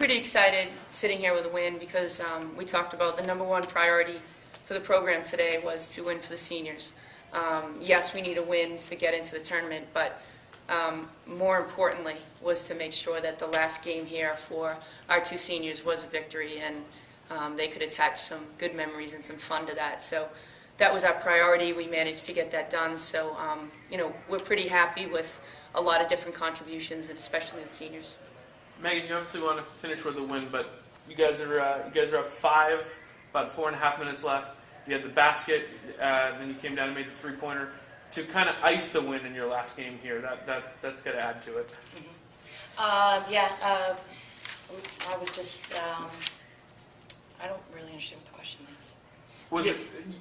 pretty excited sitting here with a win because we talked about the number one priority for the program today was to win for the seniors. Yes, we need a win to get into the tournament, but more importantly was to make sure that the last game here for our two seniors was a victory, and they could attach some good memories and some fun to that. So that was our priority. We managed to get that done. So we're pretty happy with a lot of different contributions, and especially the seniors. Megan, you obviously want to finish with a win, but you guys are up 5, about 4.5 minutes left. You had the basket, then you came down and made the three-pointer to kind of ice the win in your last game here. That's got to add to it. I was just I don't really understand what the question is.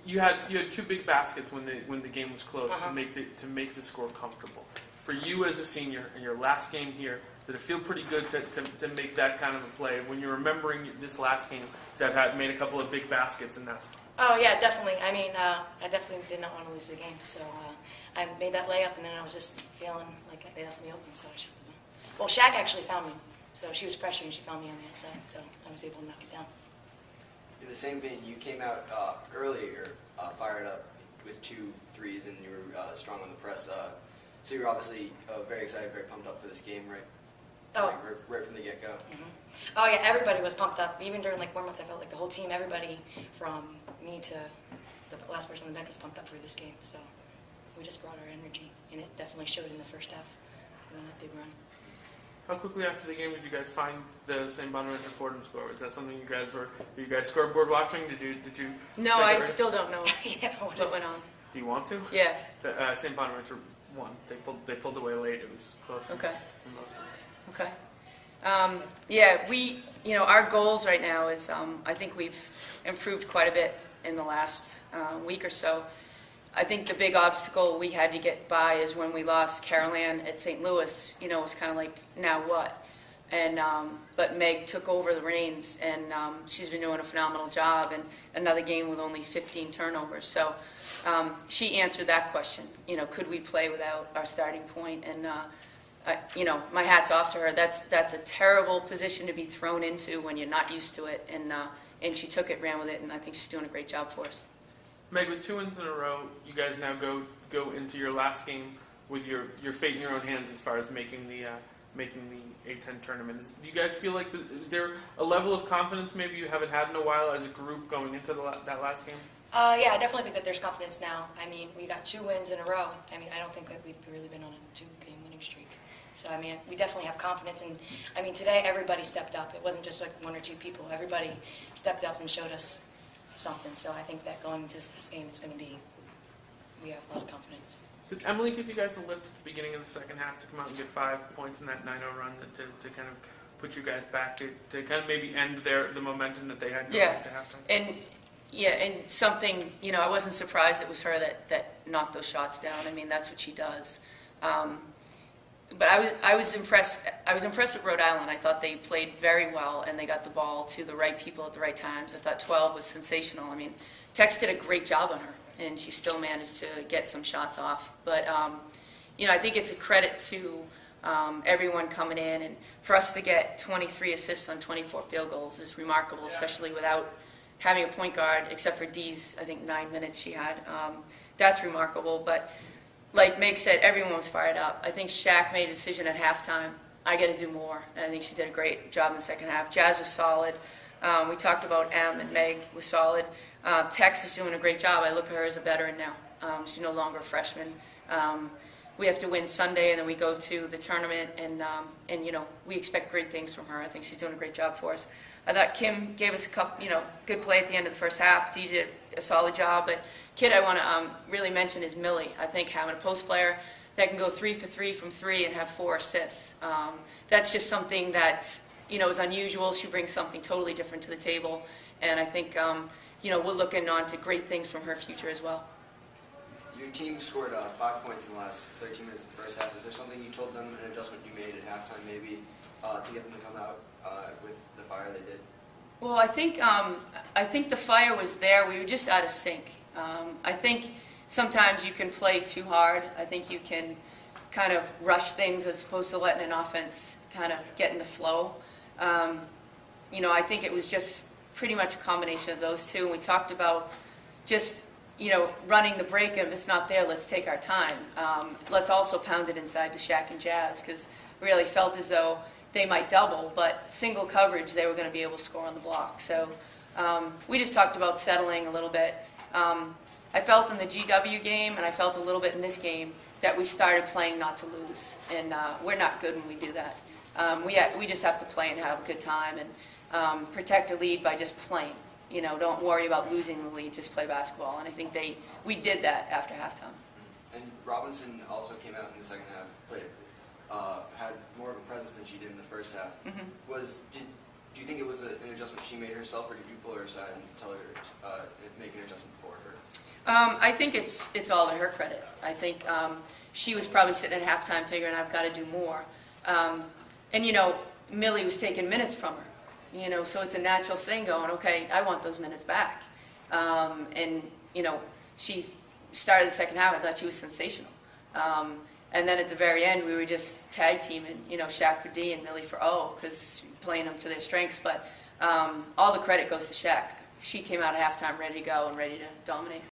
You had 2 big baskets when the game was close to make the score comfortable. For you as a senior in your last game here, did it feel pretty good to make that kind of a play when you're remembering this last game to have made a couple of big baskets in that spot? Oh yeah, definitely. I mean, I definitely did not want to lose the game, so I made that layup, and then I was just feeling like they left me open, so I shot the ball. Well, Shaq actually found me, so she was pressuring, and she found me on the outside, so I was able to knock it down. In the same vein, you came out earlier, fired up with 2 threes, and you were strong on the press. So you're obviously very excited, very pumped up for this game, right? Oh. Right from the get-go. Mm-hmm. Oh yeah, everybody was pumped up. Even during warm-ups, I felt like the whole team, everybody from me to the last person on the bench was pumped up for this game. So we just brought our energy, and it definitely showed in the first half. We won that big run. How quickly after the game did you guys find the St. Bonaventure Fordham score? Was that something were you guys scoreboard watching? Did you? No, I still don't know Yeah, what went on. Do you want to? Yeah. St. Bonaventure won. They pulled away late. It was close for most of them. Okay. Our goals right now is I think we've improved quite a bit in the last week or so. I think the big obstacle we had to get by is when we lost Caroline at St. Louis. It was kind of like, now what? And but Meg took over the reins, and she's been doing a phenomenal job. And another game with only 15 turnovers. So she answered that question. Could we play without our starting point? And my hat's off to her. That's a terrible position to be thrown into when you're not used to it. And she took it, ran with it, and I think she's doing a great job for us. Meg, with 2 wins in a row, you guys now go into your last game with your fate in your own hands as far as making the A-10 tournament. Do you guys feel like is there a level of confidence maybe you haven't had in a while as a group going into that last game? Yeah, I definitely think that there's confidence now. I mean, we got 2 wins in a row. I mean, I don't think that we've really been on a 2-game winning streak. So, I mean, we definitely have confidence. And, I mean, today everybody stepped up. It wasn't just like 1 or 2 people. Everybody stepped up and showed us something. So I think that going into this game, we have a lot of confidence. Did Emily give you guys a lift at the beginning of the second half to come out and get 5 points in that 9-0 run to kind of put you guys back to kind of maybe end the momentum that they had going into halftime? And something, I wasn't surprised it was her that knocked those shots down. I mean, that's what she does. But I was impressed. I was impressed with Rhode Island. I thought they played very well, and they got the ball to the right people at the right times. I thought 12 was sensational. I mean, Tex did a great job on her, and she still managed to get some shots off. But I think it's a credit to everyone coming in, and for us to get 23 assists on 24 field goals is remarkable, especially without having a point guard, except for Dee's, I think, 9 minutes she had. That's remarkable. But like Meg said, everyone was fired up. I think Shaq made a decision at halftime. I got to do more, and I think she did a great job in the second half. Jazz was solid. We talked about Em, and Meg was solid. Tex is doing a great job. I look at her as a veteran now. She's no longer a freshman. We have to win Sunday, and then we go to the tournament, and we expect great things from her. I think she's doing a great job for us. I thought Kim gave us a couple, good play at the end of the first half. Dee did a solid job, but kid I want to really mention is Millie. I think having a post player that can go 3 for 3 from 3 and have 4 assists. That's just something that is unusual. She brings something totally different to the table, and I think we're looking on to great things from her future as well. Your team scored 5 points in the last 13 minutes of the first half. Is there something you told them, an adjustment you made at halftime maybe, to get them to come out with the fire they did? Well, I think the fire was there. We were just out of sync. I think sometimes you can play too hard. I think you can kind of rush things as opposed to letting an offense kind of get in the flow. I think it was just pretty much a combination of those two. And we talked about just, running the break, and if it's not there, let's take our time. Let's also pound it inside to Shaq and Jazz, because really felt as though they might double, but single coverage, they were going to be able to score on the block. So we just talked about settling a little bit. I felt in the GW game, and I felt a little bit in this game, that we started playing not to lose, and we're not good when we do that. We just have to play and have a good time, and protect a lead by just playing. Don't worry about losing the lead, just play basketball. And I think we did that after halftime. And Robinson also came out in the second half, had more of a presence than she did in the first half. Do you think it was an adjustment she made herself, or did you pull her aside and tell her make an adjustment for her? I think it's all to her credit. I think she was probably sitting at halftime figuring, I've got to do more. And Millie was taking minutes from her. So it's a natural thing going, okay, I want those minutes back. And she started the second half, I thought she was sensational. And then at the very end, we were just tag teaming, Shaq for D and Millie for O, because playing them to their strengths. But all the credit goes to Shaq. She came out at halftime ready to go and ready to dominate.